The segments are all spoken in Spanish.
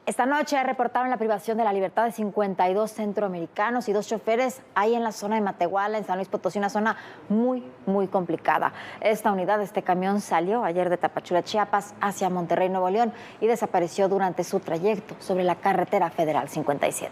Esta noche reportaron la privación de la libertad de 52 centroamericanos y 2 choferes ahí en la zona de Matehuala, en San Luis Potosí, una zona muy complicada. Esta unidad, este camión, salió ayer de Tapachula, Chiapas, hacia Monterrey, Nuevo León, y desapareció durante su trayecto sobre la carretera federal 57.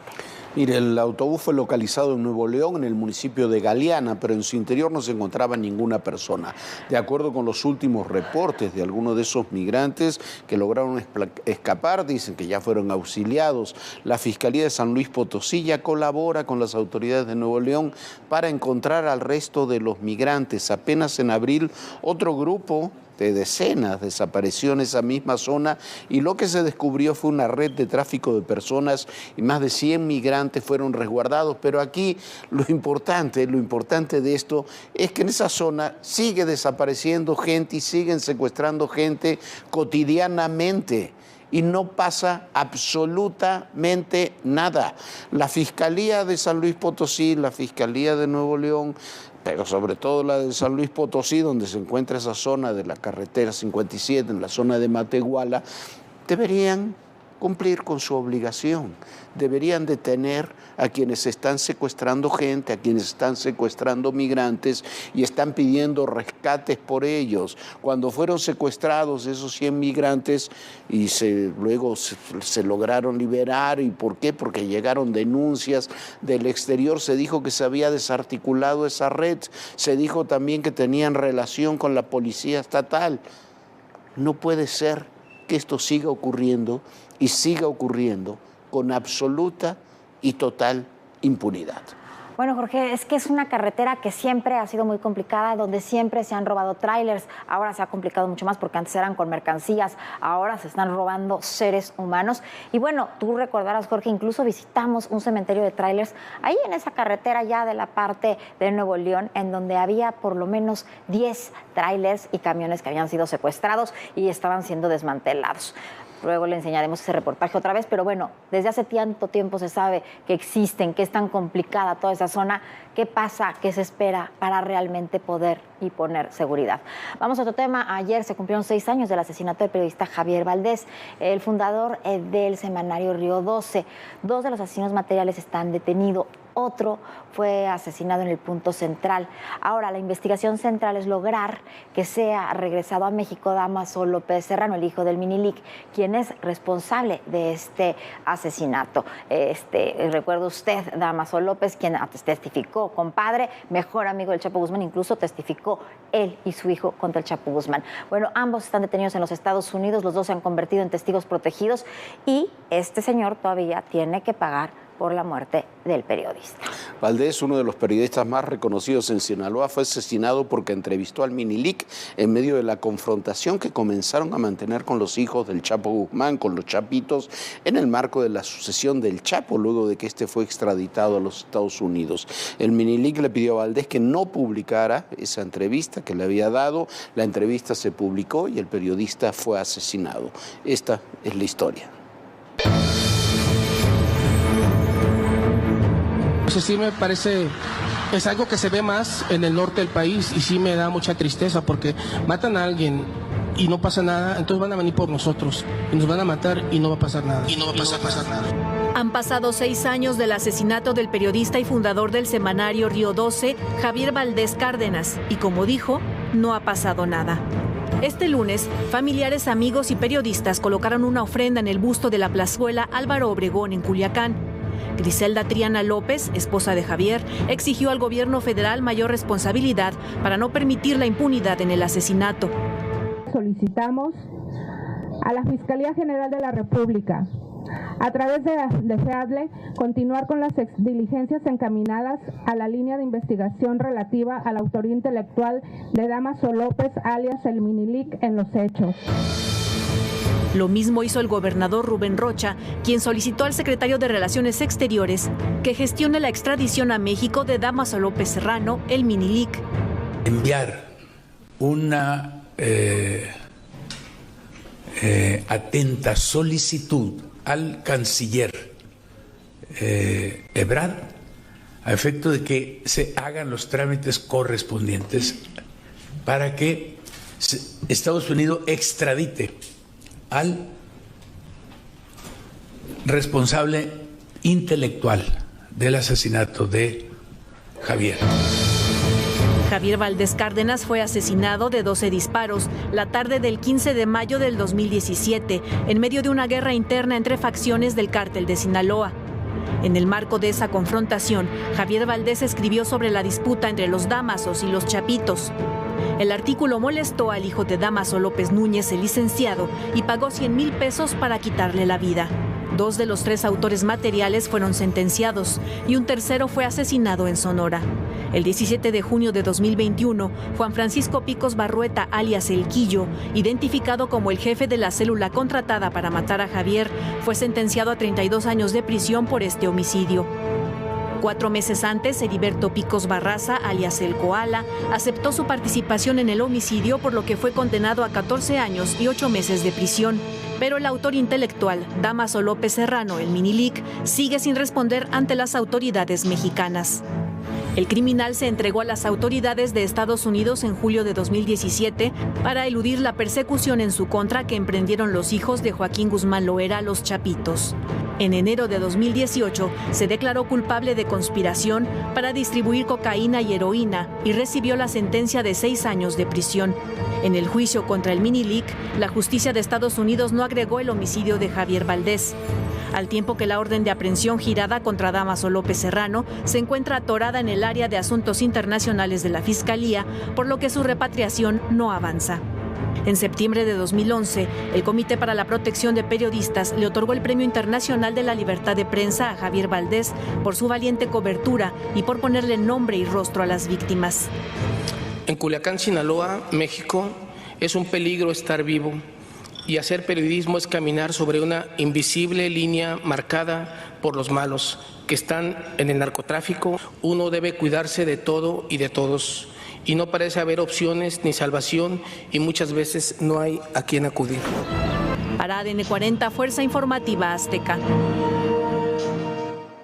Mire, el autobús fue localizado en Nuevo León, en el municipio de Galeana, pero en su interior no se encontraba ninguna persona. De acuerdo con los últimos reportes de algunos de esos migrantes que lograron escapar, dicen que ya fueron auxiliados. La Fiscalía de San Luis Potosí ya colabora con las autoridades de Nuevo León para encontrar al resto de los migrantes. Apenas en abril, otro grupo de decenas desapareció en esa misma zona y lo que se descubrió fue una red de tráfico de personas y más de 100 migrantes fueron resguardados. Pero aquí lo importante de esto es que en esa zona sigue desapareciendo gente y siguen secuestrando gente cotidianamente. Y no pasa absolutamente nada. La Fiscalía de San Luis Potosí, la Fiscalía de Nuevo León, pero sobre todo la de San Luis Potosí, donde se encuentra esa zona de la carretera 57, en la zona de Matehuala, deberían cumplir con su obligación. Deberían detener a quienes están secuestrando gente, a quienes están secuestrando migrantes y están pidiendo rescates por ellos. Cuando fueron secuestrados esos 100 migrantes y luego se lograron liberar, ¿y por qué? Porque llegaron denuncias del exterior, se dijo que se había desarticulado esa red, se dijo también que tenían relación con la policía estatal. No puede ser que esto siga ocurriendo y siga ocurriendo con absoluta y total impunidad. Bueno, Jorge, es que es una carretera que siempre ha sido muy complicada, donde siempre se han robado tráilers. Ahora se ha complicado mucho más porque antes eran con mercancías, ahora se están robando seres humanos. Y bueno, tú recordarás, Jorge, incluso visitamos un cementerio de tráilers ahí en esa carretera ya de la parte de Nuevo León, en donde había por lo menos 10 tráilers y camiones que habían sido secuestrados y estaban siendo desmantelados. Luego le enseñaremos ese reportaje otra vez, pero bueno, desde hace tanto tiempo se sabe que existen, que es tan complicada toda esa zona. ¿Qué pasa? ¿Qué se espera para realmente poder y poner seguridad? Vamos a otro tema. Ayer se cumplieron 6 años del asesinato del periodista Javier Valdés, el fundador del semanario Río 12. 2 de los asesinos materiales están detenidos. Otro fue asesinado en el Punto Central. Ahora, la investigación central es lograr que sea regresado a México Dámaso López Serrano, el hijo del Minilic, quien es responsable de este asesinato. Recuerda usted, Dámaso López, quien testificó, compadre, mejor amigo del Chapo Guzmán, incluso testificó él y su hijo contra el Chapo Guzmán. Bueno, ambos están detenidos en los Estados Unidos, los dos se han convertido en testigos protegidos y este señor todavía tiene que pagar por la muerte del periodista. Valdés, uno de los periodistas más reconocidos en Sinaloa, fue asesinado porque entrevistó al Minilic en medio de la confrontación que comenzaron a mantener con los hijos del Chapo Guzmán, con los chapitos, en el marco de la sucesión del Chapo, luego de que este fue extraditado a los Estados Unidos. El Minilic le pidió a Valdés que no publicara esa entrevista que le había dado. La entrevista se publicó y el periodista fue asesinado. Esta es la historia. Sí me parece, es algo que se ve más en el norte del país y sí me da mucha tristeza porque matan a alguien y no pasa nada, entonces van a venir por nosotros y nos van a matar y no va a pasar nada. Han pasado 6 años del asesinato del periodista y fundador del semanario Río 12, Javier Valdés Cárdenas, y como dijo, no ha pasado nada. Este lunes, familiares, amigos y periodistas colocaron una ofrenda en el busto de la plazuela Álvaro Obregón en Culiacán. Griselda Triana López, esposa de Javier, exigió al gobierno federal mayor responsabilidad para no permitir la impunidad en el asesinato. Solicitamos a la Fiscalía General de la República, a través de FEADLE, continuar con las diligencias encaminadas a la línea de investigación relativa a la autoría intelectual de Dámaso López, alias el Minilic, en los hechos. Lo mismo hizo el gobernador Rubén Rocha, quien solicitó al secretario de Relaciones Exteriores que gestione la extradición a México de Dámaso López Serrano, el Minilic. Enviar una atenta solicitud al canciller Ebrard a efecto de que se hagan los trámites correspondientes para que Estados Unidos extradite al responsable intelectual del asesinato de Javier. Javier Valdés Cárdenas fue asesinado de 12 disparos la tarde del 15 de mayo del 2017 en medio de una guerra interna entre facciones del cártel de Sinaloa. En el marco de esa confrontación, Javier Valdés escribió sobre la disputa entre los Dámasos y los Chapitos. El artículo molestó al hijo de Dámaso López Núñez, el licenciado, y pagó 100,000 pesos para quitarle la vida. 2 de los 3 autores materiales fueron sentenciados y un tercero fue asesinado en Sonora. El 17 de junio de 2021, Juan Francisco Picos Barrueta, alias El Quillo, identificado como el jefe de la célula contratada para matar a Javier, fue sentenciado a 32 años de prisión por este homicidio. 4 meses antes, Heriberto Picos Barraza, alias El Koala, aceptó su participación en el homicidio, por lo que fue condenado a 14 años y 8 meses de prisión. Pero el autor intelectual, Dámaso López Serrano, el Minilic, sigue sin responder ante las autoridades mexicanas. El criminal se entregó a las autoridades de Estados Unidos en julio de 2017 para eludir la persecución en su contra que emprendieron los hijos de Joaquín Guzmán Loera, los Chapitos. En enero de 2018 se declaró culpable de conspiración para distribuir cocaína y heroína y recibió la sentencia de 6 años de prisión. En el juicio contra el Minilic, la justicia de Estados Unidos no agregó el homicidio de Javier Valdés, al tiempo que la orden de aprehensión girada contra Dámaso López Serrano se encuentra atorada en el área de asuntos internacionales de la Fiscalía, por lo que su repatriación no avanza. En septiembre de 2011, el Comité para la Protección de Periodistas le otorgó el Premio Internacional de la Libertad de Prensa a Javier Valdés por su valiente cobertura y por ponerle nombre y rostro a las víctimas. En Culiacán, Sinaloa, México, es un peligro estar vivo. Y hacer periodismo es caminar sobre una invisible línea marcada por los malos que están en el narcotráfico. Uno debe cuidarse de todo y de todos. Y no parece haber opciones ni salvación y muchas veces no hay a quién acudir. Para ADN 40, Fuerza Informativa Azteca.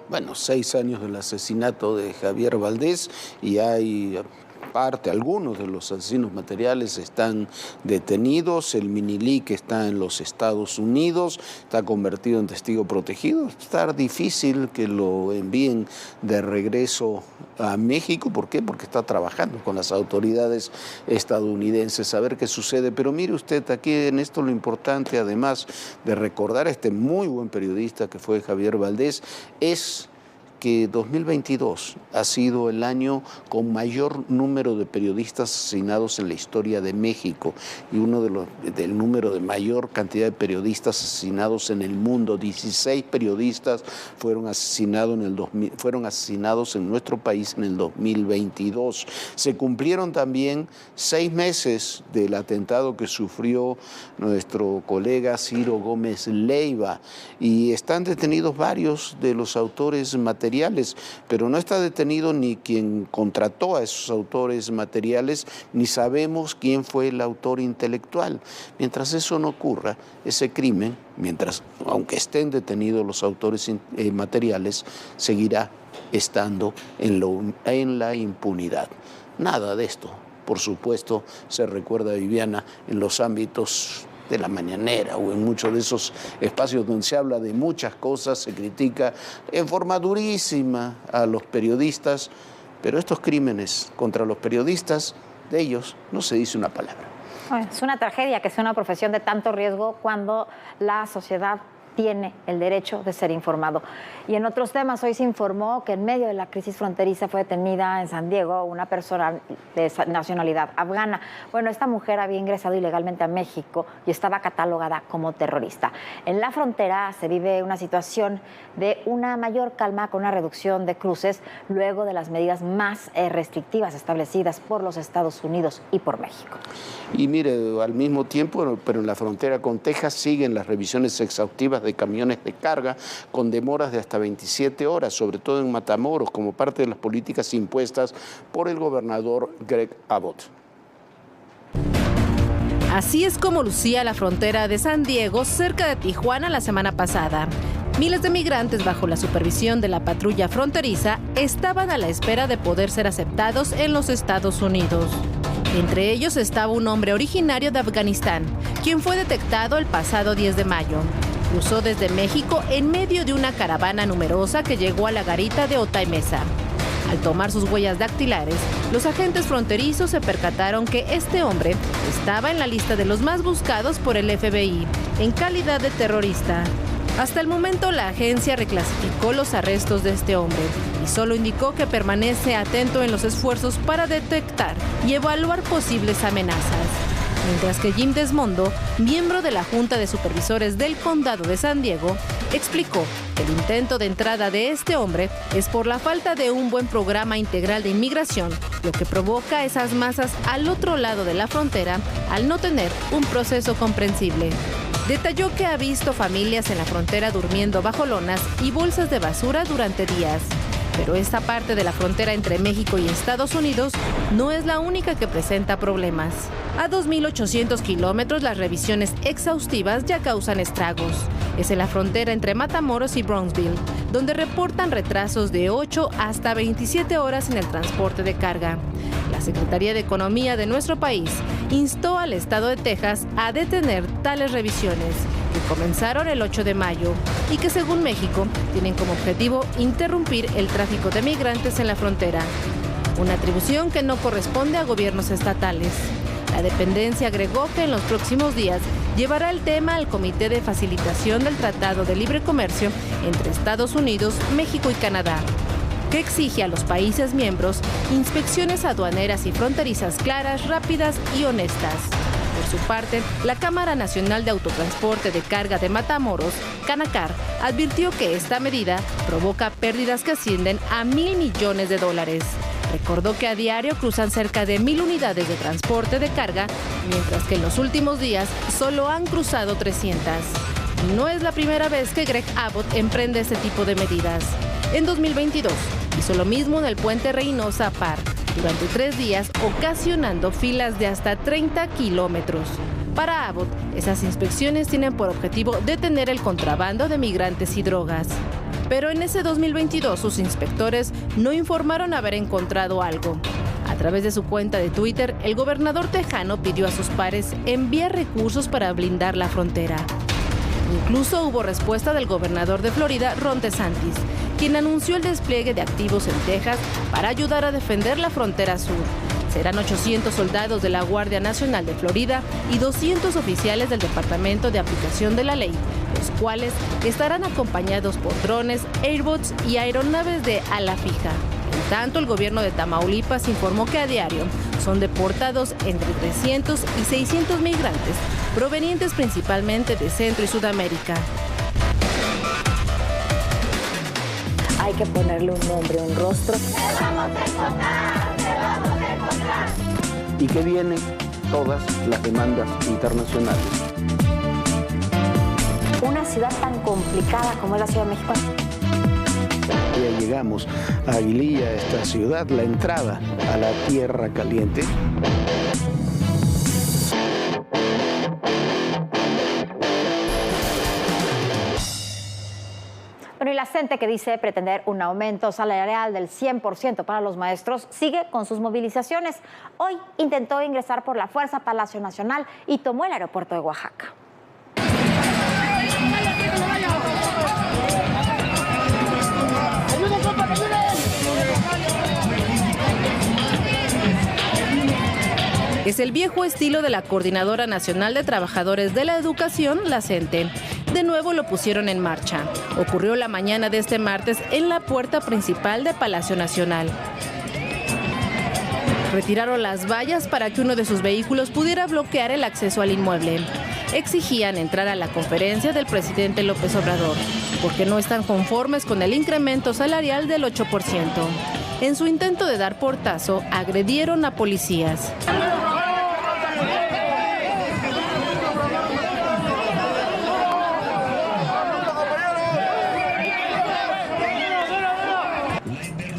Bueno, 6 años del asesinato de Javier Valdés y hay... algunos de los asesinos materiales están detenidos, el Minilic está en los Estados Unidos, está convertido en testigo protegido. Está difícil que lo envíen de regreso a México. ¿Por qué? Porque está trabajando con las autoridades estadounidenses a ver qué sucede. Pero mire usted, aquí en esto lo importante, además de recordar a este muy buen periodista que fue Javier Valdés, es que 2022 ha sido el año con mayor número de periodistas asesinados en la historia de México y uno del número de mayor cantidad de periodistas asesinados en el mundo. 16 periodistas fueron asesinados en nuestro país en el 2022. Se cumplieron también 6 meses del atentado que sufrió nuestro colega Ciro Gómez Leiva y están detenidos varios de los autores materiales, pero no está detenido ni quien contrató a esos autores materiales, ni sabemos quién fue el autor intelectual. Mientras eso no ocurra, ese crimen, aunque estén detenidos los autores materiales, seguirá estando en la impunidad. Nada de esto, por supuesto, se recuerda, Viviana, en los ámbitos de la mañanera o en muchos de esos espacios donde se habla de muchas cosas, se critica en forma durísima a los periodistas, pero estos crímenes contra los periodistas, de ellos no se dice una palabra. Es una tragedia que sea una profesión de tanto riesgo cuando la sociedad tiene el derecho de ser informado. Y en otros temas, hoy se informó que en medio de la crisis fronteriza fue detenida en San Diego una persona de nacionalidad afgana. Bueno, esta mujer había ingresado ilegalmente a México y estaba catalogada como terrorista. En la frontera se vive una situación de una mayor calma con una reducción de cruces luego de las medidas más restrictivas establecidas por los Estados Unidos y por México. Y mire, al mismo tiempo, pero en la frontera con Texas siguen las revisiones exhaustivas de camiones de carga con demoras de hasta 27 horas, sobre todo en Matamoros, como parte de las políticas impuestas por el gobernador Greg Abbott. Así es como lucía la frontera de San Diego, cerca de Tijuana, la semana pasada. Miles de migrantes bajo la supervisión de la patrulla fronteriza estaban a la espera de poder ser aceptados en los Estados Unidos. Entre ellos estaba un hombre originario de Afganistán, quien fue detectado el pasado 10 de mayo. Cruzó desde México en medio de una caravana numerosa que llegó a la garita de Otay Mesa. Al tomar sus huellas dactilares, los agentes fronterizos se percataron que este hombre estaba en la lista de los más buscados por el FBI, en calidad de terrorista. Hasta el momento, la agencia reclasificó los arrestos de este hombre y solo indicó que permanece atento en los esfuerzos para detectar y evaluar posibles amenazas. Mientras que Jim Desmondo, miembro de la Junta de Supervisores del Condado de San Diego, explicó que el intento de entrada de este hombre es por la falta de un buen programa integral de inmigración, lo que provoca esas masas al otro lado de la frontera al no tener un proceso comprensible. Detalló que ha visto familias en la frontera durmiendo bajo lonas y bolsas de basura durante días. Pero esta parte de la frontera entre México y Estados Unidos no es la única que presenta problemas. A 2.800 kilómetros, las revisiones exhaustivas ya causan estragos. Es en la frontera entre Matamoros y Brownsville, donde reportan retrasos de 8 hasta 27 horas en el transporte de carga. La Secretaría de Economía de nuestro país instó al estado de Texas a detener tales revisiones, que comenzaron el 8 de mayo y que, según México, tienen como objetivo interrumpir el tráfico de migrantes en la frontera, una atribución que no corresponde a gobiernos estatales. La dependencia agregó que en los próximos días llevará el tema al Comité de Facilitación del Tratado de Libre Comercio entre Estados Unidos, México y Canadá, que exige a los países miembros inspecciones aduaneras y fronterizas claras, rápidas y honestas. Por su parte, la Cámara Nacional de Autotransporte de Carga de Matamoros, Canacar, advirtió que esta medida provoca pérdidas que ascienden a $1,000 millones. Recordó que a diario cruzan cerca de 1,000 unidades de transporte de carga, mientras que en los últimos días solo han cruzado 300. No es la primera vez que Greg Abbott emprende este tipo de medidas. En 2022 hizo lo mismo en el puente Reynosa Park durante 3 días, ocasionando filas de hasta 30 kilómetros. Para Abbott, esas inspecciones tienen por objetivo detener el contrabando de migrantes y drogas. Pero en ese 2022 sus inspectores no informaron haber encontrado algo. A través de su cuenta de Twitter, el gobernador tejano pidió a sus pares enviar recursos para blindar la frontera. Incluso hubo respuesta del gobernador de Florida, Ron DeSantis, quien anunció el despliegue de activos en Texas para ayudar a defender la frontera sur. Serán 800 soldados de la Guardia Nacional de Florida y 200 oficiales del Departamento de Aplicación de la Ley, los cuales estarán acompañados por drones, airboats y aeronaves de ala fija. En tanto, el gobierno de Tamaulipas informó que a diario son deportados entre 300 y 600 migrantes, provenientes principalmente de Centro y Sudamérica. Hay que ponerle un nombre, un rostro. ¿Y qué vienen todas las demandas internacionales? Una ciudad tan complicada como es la Ciudad de México. Ya llegamos a Aguililla, esta ciudad, la entrada a la Tierra Caliente. Bueno, y la CENTE, que dice pretender un aumento salarial del 100% para los maestros, sigue con sus movilizaciones. Hoy intentó ingresar por la fuerza a Palacio Nacional y tomó el aeropuerto de Oaxaca. Es el viejo estilo de la Coordinadora Nacional de Trabajadores de la Educación, la CENTE. De nuevo lo pusieron en marcha. Ocurrió la mañana de este martes en la puerta principal de Palacio Nacional. Retiraron las vallas para que uno de sus vehículos pudiera bloquear el acceso al inmueble. Exigían entrar a la conferencia del presidente López Obrador, porque no están conformes con el incremento salarial del 8%. En su intento de dar portazo, agredieron a policías.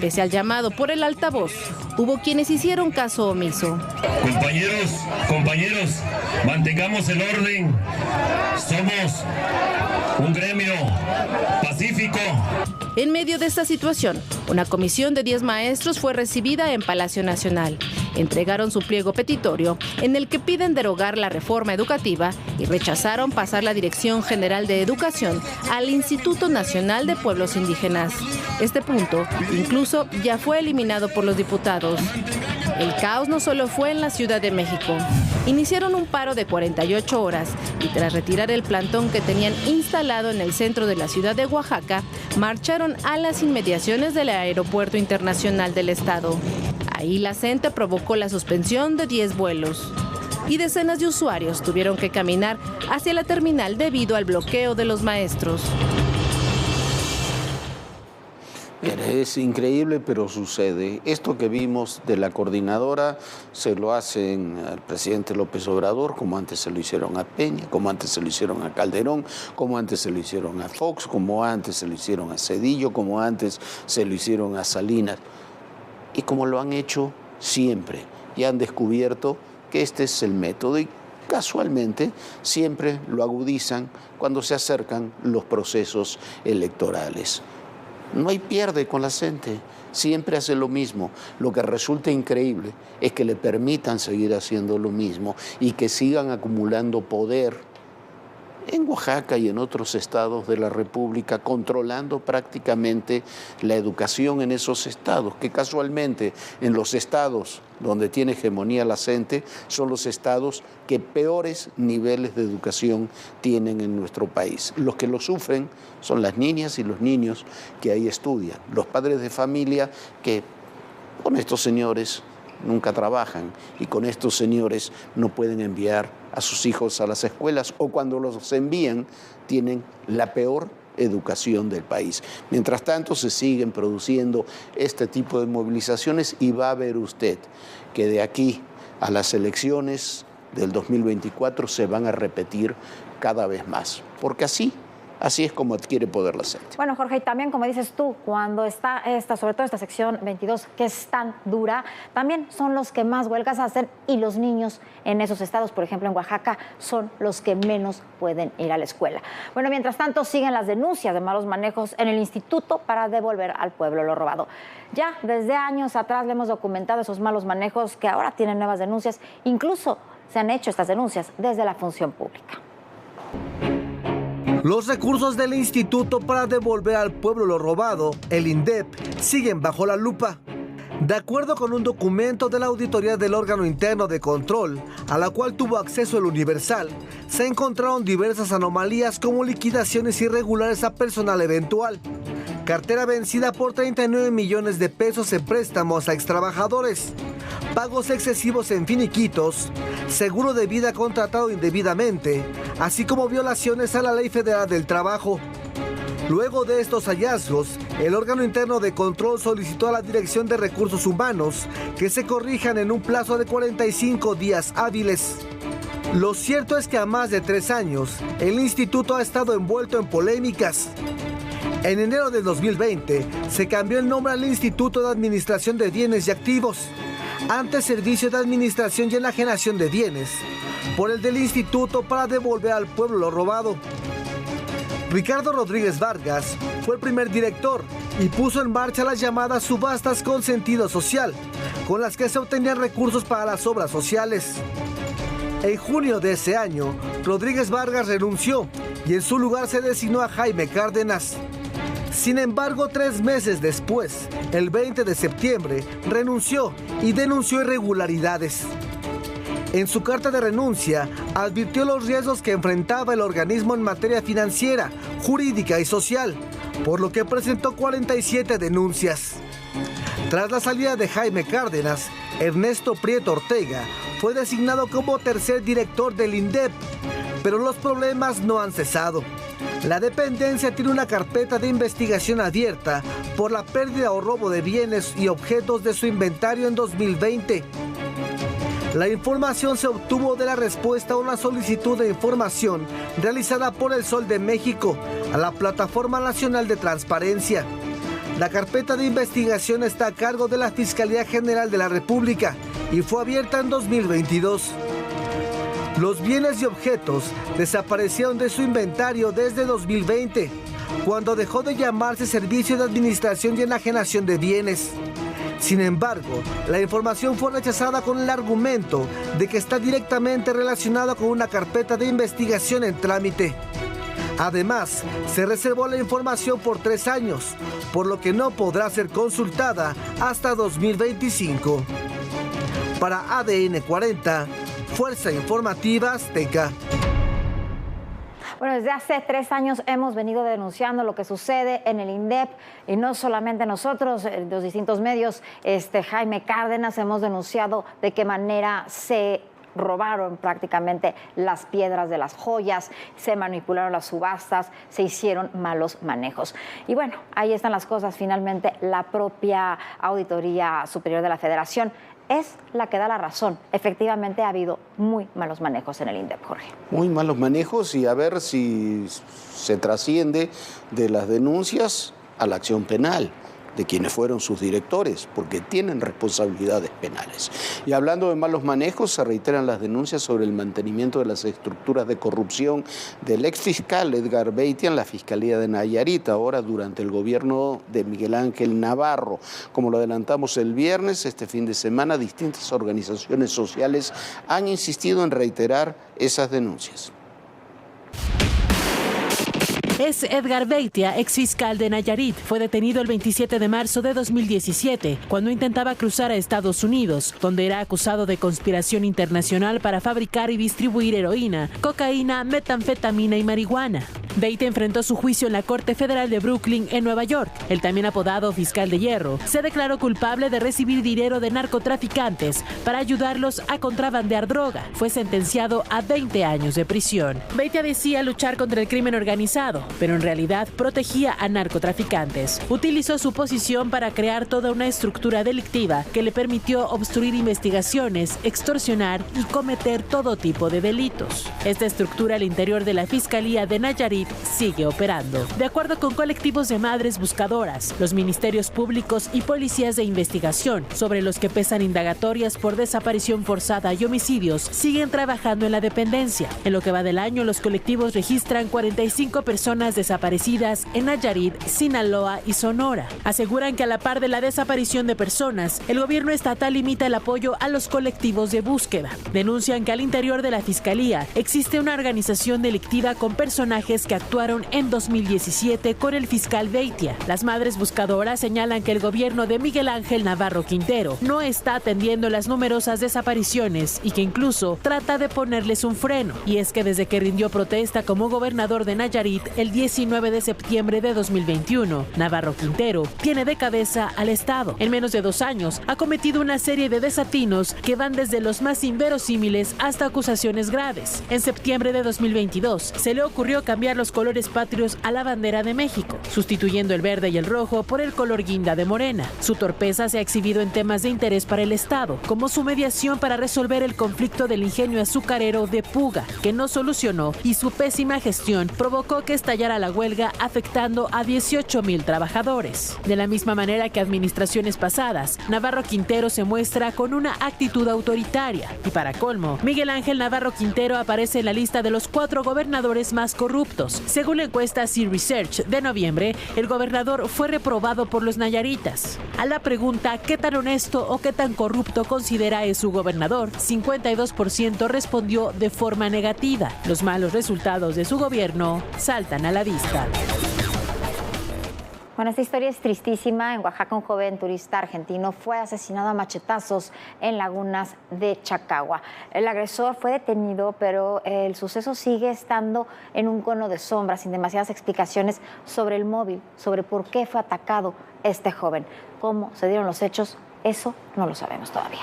Pese al llamado por el altavoz, hubo quienes hicieron caso omiso. Compañeros, mantengamos el orden. Somos un gremio pacífico. En medio de esta situación, una comisión de 10 maestros fue recibida en Palacio Nacional. Entregaron su pliego petitorio en el que piden derogar la reforma educativa y rechazaron pasar la Dirección General de Educación al Instituto Nacional de Pueblos Indígenas. Este punto incluso ya fue eliminado por los diputados. El caos no solo fue en la Ciudad de México. Iniciaron un paro de 48 horas y tras retirar el plantón que tenían instalado en el centro de la ciudad de Oaxaca, marcharon a las inmediaciones del Aeropuerto Internacional del Estado. Ahí la CENTE provocó la suspensión de 10 vuelos. Y decenas de usuarios tuvieron que caminar hacia la terminal debido al bloqueo de los maestros. Es increíble, pero sucede. Esto que vimos de la coordinadora se lo hacen al presidente López Obrador, como antes se lo hicieron a Peña, como antes se lo hicieron a Calderón, como antes se lo hicieron a Fox, como antes se lo hicieron a Cedillo, como antes se lo hicieron a Salinas. Y como lo han hecho siempre. Y han descubierto que este es el método y casualmente siempre lo agudizan cuando se acercan los procesos electorales. No hay pierde con la gente, siempre hace lo mismo. Lo que resulta increíble es que le permitan seguir haciendo lo mismo y que sigan acumulando poder en Oaxaca y en otros estados de la República, controlando prácticamente la educación en esos estados, que casualmente en los estados donde tiene hegemonía la CENTE son los estados que peores niveles de educación tienen en nuestro país. Los que lo sufren son las niñas y los niños que ahí estudian, los padres de familia que con estos señores nunca trabajan y con estos señores no pueden enviar a sus hijos a las escuelas o cuando los envían tienen la peor educación del país. Mientras tanto se siguen produciendo este tipo de movilizaciones y va a ver usted que de aquí a las elecciones del 2024 se van a repetir cada vez más, porque así es como adquiere poder la CENTE. Bueno, Jorge, y también como dices tú, cuando está sobre todo esta sección 22, que es tan dura, también son los que más huelgas hacen y los niños en esos estados, por ejemplo en Oaxaca, son los que menos pueden ir a la escuela. Bueno, mientras tanto siguen las denuncias de malos manejos en el instituto para devolver al pueblo lo robado. Ya desde años atrás le hemos documentado esos malos manejos que ahora tienen nuevas denuncias, incluso se han hecho estas denuncias desde la función pública. Los recursos del Instituto para devolver al pueblo lo robado, el INDEP, siguen bajo la lupa. De acuerdo con un documento de la auditoría del órgano interno de control, a la cual tuvo acceso el Universal, se encontraron diversas anomalías como liquidaciones irregulares a personal eventual, cartera vencida por 39 millones de pesos en préstamos a extrabajadores, pagos excesivos en finiquitos, seguro de vida contratado indebidamente, así como violaciones a la Ley Federal del Trabajo. Luego de estos hallazgos, el órgano interno de control solicitó a la Dirección de Recursos Humanos que se corrijan en un plazo de 45 días hábiles. Lo cierto es que a más de 3 años, el instituto ha estado envuelto en polémicas. En enero de 2020, se cambió el nombre al Instituto de Administración de Bienes y Activos, antes Servicio de Administración y Enajenación de Bienes, por el del Instituto para devolver al pueblo lo robado. Ricardo Rodríguez Vargas fue el primer director y puso en marcha las llamadas subastas con sentido social, con las que se obtenían recursos para las obras sociales. En junio de ese año, Rodríguez Vargas renunció y en su lugar se designó a Jaime Cárdenas. Sin embargo, 3 meses después, el 20 de septiembre, renunció y denunció irregularidades. En su carta de renuncia, advirtió los riesgos que enfrentaba el organismo en materia financiera, jurídica y social, por lo que presentó 47 denuncias. Tras la salida de Jaime Cárdenas, Ernesto Prieto Ortega fue designado como tercer director del INDEP, pero los problemas no han cesado. La dependencia tiene una carpeta de investigación abierta por la pérdida o robo de bienes y objetos de su inventario en 2020. La información se obtuvo de la respuesta a una solicitud de información realizada por El Sol de México a la Plataforma Nacional de Transparencia. La carpeta de investigación está a cargo de la Fiscalía General de la República y fue abierta en 2022. Los bienes y objetos desaparecieron de su inventario desde 2020, cuando dejó de llamarse Servicio de Administración y Enajenación de Bienes. Sin embargo, la información fue rechazada con el argumento de que está directamente relacionada con una carpeta de investigación en trámite. Además, se reservó la información por 3 años, por lo que no podrá ser consultada hasta 2025. Para ADN 40, Fuerza Informativa Azteca. Bueno, desde hace 3 años hemos venido denunciando lo que sucede en el INDEP y no solamente nosotros, los distintos medios, Jaime Cárdenas, hemos denunciado de qué manera se robaron prácticamente las piedras de las joyas, se manipularon las subastas, se hicieron malos manejos. Y bueno, ahí están las cosas. Finalmente, la propia Auditoría Superior de la Federación es la que da la razón. Efectivamente ha habido muy malos manejos en el INDEP, Jorge. Muy malos manejos, y a ver si se trasciende de las denuncias a la acción penal de quienes fueron sus directores, porque tienen responsabilidades penales. Y hablando de malos manejos, se reiteran las denuncias sobre el mantenimiento de las estructuras de corrupción del exfiscal Edgar Beitia en la Fiscalía de Nayarit, ahora durante el gobierno de Miguel Ángel Navarro. Como lo adelantamos el viernes, este fin de semana, distintas organizaciones sociales han insistido en reiterar esas denuncias. Es Edgar Beitia, exfiscal de Nayarit. Fue detenido el 27 de marzo de 2017, cuando intentaba cruzar a Estados Unidos, donde era acusado de conspiración internacional para fabricar y distribuir heroína, cocaína, metanfetamina y marihuana. Beitia enfrentó su juicio en la Corte Federal de Brooklyn, en Nueva York. El también apodado Fiscal de Hierro se declaró culpable de recibir dinero de narcotraficantes para ayudarlos a contrabandear droga. Fue sentenciado a 20 años de prisión. Beitia decía luchar contra el crimen organizado, pero en realidad protegía a narcotraficantes. Utilizó su posición para crear toda una estructura delictiva que le permitió obstruir investigaciones, extorsionar y cometer todo tipo de delitos. Esta estructura al interior de la Fiscalía de Nayarit sigue operando. De acuerdo con colectivos de madres buscadoras, los ministerios públicos y policías de investigación, sobre los que pesan indagatorias por desaparición forzada y homicidios, siguen trabajando en la dependencia. En lo que va del año, los colectivos registran 45 personas desaparecidas en Nayarit, Sinaloa y Sonora. Aseguran que a la par de la desaparición de personas, el gobierno estatal limita el apoyo a los colectivos de búsqueda. Denuncian que al interior de la Fiscalía existe una organización delictiva con personajes que actuaron en 2017 con el fiscal Beitia. Las madres buscadoras señalan que el gobierno de Miguel Ángel Navarro Quintero no está atendiendo las numerosas desapariciones y que incluso trata de ponerles un freno. Y es que desde que rindió protesta como gobernador de Nayarit el 19 de septiembre de 2021, Navarro Quintero tiene de cabeza al Estado. En menos de 2 años ha cometido una serie de desatinos que van desde los más inverosímiles hasta acusaciones graves. En septiembre de 2022 se le ocurrió cambiar los colores patrios a la bandera de México, sustituyendo el verde y el rojo por el color guinda de Morena. Su torpeza se ha exhibido en temas de interés para el Estado, como su mediación para resolver el conflicto del ingenio azucarero de Puga, que no solucionó, y su pésima gestión provocó que estallara la huelga, afectando a 18,000 trabajadores. De la misma manera que administraciones pasadas, Navarro Quintero se muestra con una actitud autoritaria. Y para colmo, Miguel Ángel Navarro Quintero aparece en la lista de los 4 gobernadores más corruptos. Según la encuesta C-Research de noviembre, el gobernador fue reprobado por los nayaritas. A la pregunta ¿qué tan honesto o qué tan corrupto considera es su gobernador?, 52% respondió de forma negativa. Los malos resultados de su gobierno saltan a la vista. Bueno, esta historia es tristísima. En Oaxaca, un joven turista argentino fue asesinado a machetazos en Lagunas de Chacagua. El agresor fue detenido, pero el suceso sigue estando en un cono de sombra, sin demasiadas explicaciones sobre el móvil, sobre por qué fue atacado este joven. ¿Cómo se dieron los hechos? Eso no lo sabemos todavía.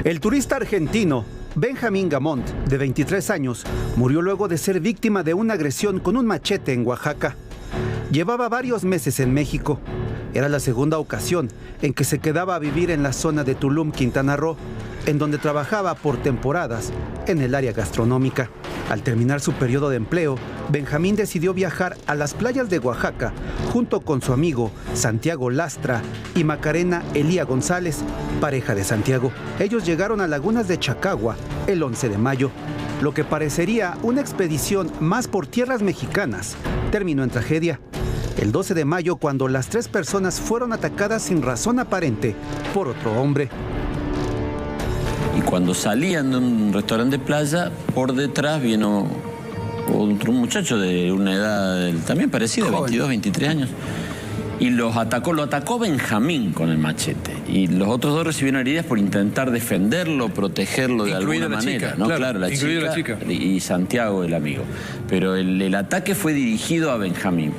El turista argentino Benjamín Gamont, de 23 años, murió luego de ser víctima de una agresión con un machete en Oaxaca. Llevaba varios meses en México. Era la segunda ocasión en que se quedaba a vivir en la zona de Tulum, Quintana Roo, en donde trabajaba por temporadas en el área gastronómica. Al terminar su periodo de empleo, Benjamín decidió viajar a las playas de Oaxaca junto con su amigo Santiago Lastra y Macarena Elía González, pareja de Santiago. Ellos llegaron a Lagunas de Chacagua el 11 de mayo. Lo que parecería una expedición más por tierras mexicanas terminó en tragedia. El 12 de mayo, cuando las 3 personas fueron atacadas sin razón aparente por otro hombre. Y cuando salían de un restaurante de playa, por detrás vino otro muchacho de una edad también parecida, 22, 23 años. Y lo atacó Benjamín con el machete. Y los otros 2 recibieron heridas por intentar defenderlo, protegerlo de alguna manera. Chica, ¿no? Claro, la chica y Santiago, el amigo. Pero el ataque fue dirigido a Benjamín.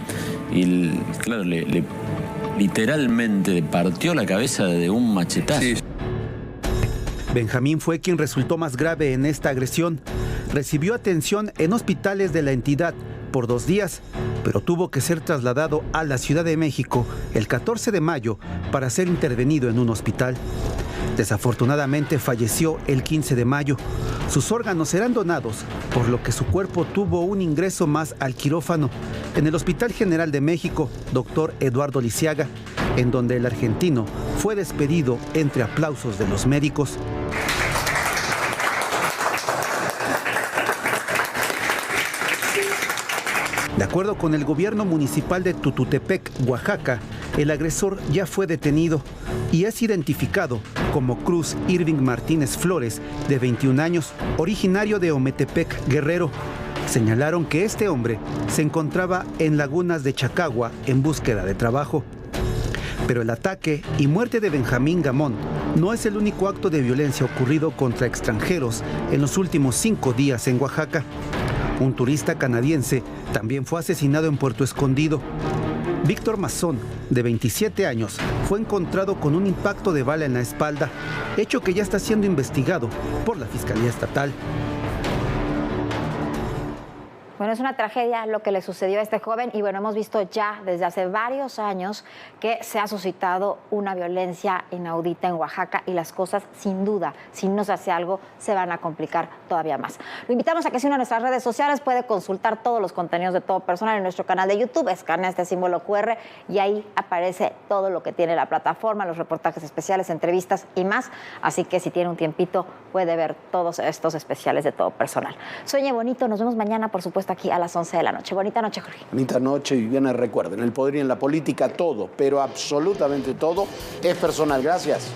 Y claro, literalmente le partió la cabeza de un machetazo. Sí. Benjamín fue quien resultó más grave en esta agresión. Recibió atención en hospitales de la entidad por 2 días, pero tuvo que ser trasladado a la Ciudad de México el 14 de mayo para ser intervenido en un hospital. Desafortunadamente falleció el 15 de mayo. Sus órganos serán donados, por lo que su cuerpo tuvo un ingreso más al quirófano en el Hospital General de México, Dr. Eduardo Lisiaga, en donde el argentino fue despedido entre aplausos de los médicos. De acuerdo con el gobierno municipal de Tututepec, Oaxaca, el agresor ya fue detenido y es identificado como Cruz Irving Martínez Flores, de 21 años, originario de Ometepec, Guerrero. Señalaron que este hombre se encontraba en Lagunas de Chacagua en búsqueda de trabajo. Pero el ataque y muerte de Benjamín Gamón no es el único acto de violencia ocurrido contra extranjeros en los últimos 5 días en Oaxaca. Un turista canadiense también fue asesinado en Puerto Escondido. Víctor Mazón, de 27 años, fue encontrado con un impacto de bala en la espalda, hecho que ya está siendo investigado por la Fiscalía Estatal. Bueno, es una tragedia lo que le sucedió a este joven y bueno, hemos visto ya desde hace varios años que se ha suscitado una violencia inaudita en Oaxaca y las cosas, sin duda, si no se hace algo, se van a complicar todavía más. Lo invitamos a que se una a nuestras redes sociales, puede consultar todos los contenidos de Todo Personal en nuestro canal de YouTube, escanea este símbolo QR y ahí aparece todo lo que tiene la plataforma, los reportajes especiales, entrevistas y más, así que si tiene un tiempito puede ver todos estos especiales de Todo Personal. Sueñe bonito, nos vemos mañana, por supuesto, aquí a las 11 de la noche. Bonita noche, Jorge. Bonita noche, Viviana. Recuerden, el poder y en la política todo, pero absolutamente todo es personal. Gracias.